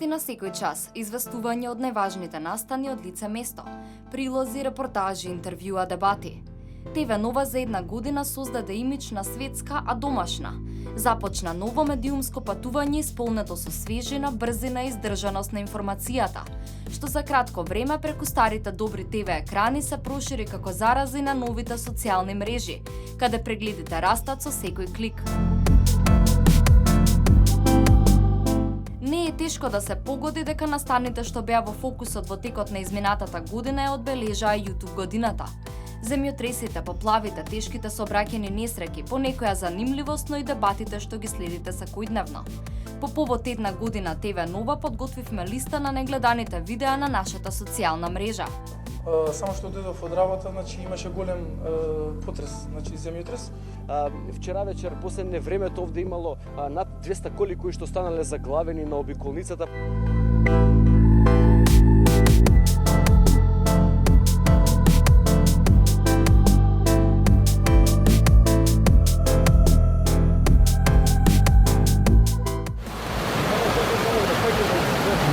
Вести на секој час, известување од најважните настани од лице место, прилози, репортажи, интервјуа, дебати. ТВ Нова за една година создаде имидж на светска, а домашна. Започна ново медиумско патување исполнето со свежина, брзина и издржаност на информацијата, што за кратко време преку старите добри ТВ екрани се прошири како зарази на новите социјални мрежи, каде прегледите растат со секој клик. Не е тешко да се погоди дека настаните што беа во фокусот во текот на изминатата година ја одбележаа YouTube годината. Земјотресите, поплавите, тешките сообраќајни несреќи, понекоја занимливост, но и дебатите што ги следите секојдневно. По повод една година ТВ Нова подготвивме листа на негледаните видеа на нашата социјална мрежа. Само што дојдов од работа, имаше голем потрес, земјотрес. Вчера вечер, последне времето овде имало над 200 коли кои што станале заглавени на обиколницата.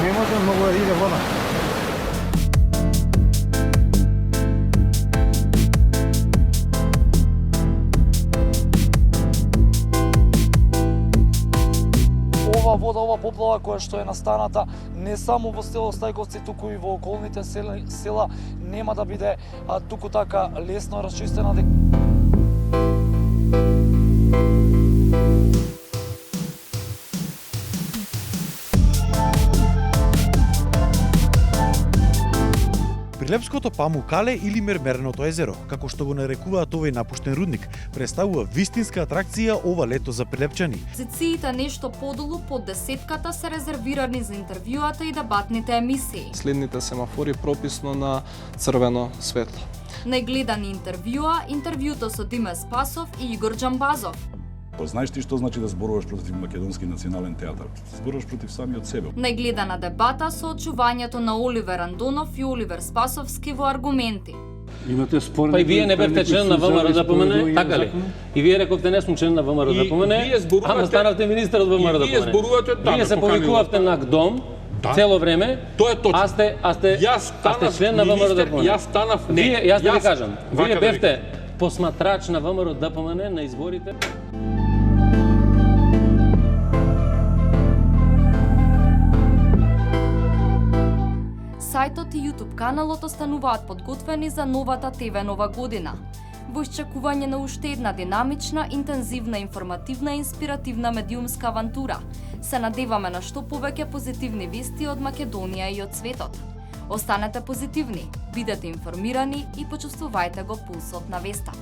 Не може многу да иде вода. Ова вода, ова поплава која што е настаната не само во село Стајковци, туку и во околните села нема да биде туку така лесно расчистена. Прилепското Памукале или Мермереното езеро, како што го нарекуваат овој напуштен рудник, представува вистинска атракција ова лето за прилепчани. Позициите нешто подолу под десетката се резервирани за интервјуата и дебатните емисии. Следните семафори прописно на црвено светло. Најгледани интервјуто со Диме Спасов и Игор Џамбазов. Знаеш ти што значи да зборуваш против Македонски национален театар? Зборуваш против самиот себе. Најгледана дебата со очувањето на Оливер Андонов и Оливер Спасовски во аргументи. Имате спор. Па и вие не бевте член на ВМРО ДПМН, така ли? И вие рековте не сум член на ВМРО ДПМН, ама станавте министер од ВМРО ДПМН. Вие се повикувавте на ГДОМ цело време. Тоа е точно. А сте член на ВМРО ДПМН. Јас станав не. Јас да ви кажам, вие бевте посматрач на ВМРО ДПМН на изборите. Сајтот и YouTube каналот остануваат подготвени за новата ТВ Нова година. Во исчекување на уште една динамична, интензивна, информативна и инспиративна медиумска авантура, се надеваме на што повеќе позитивни вести од Македонија и од светот. Останете позитивни, бидете информирани и почувствувајте го пулсот на веста.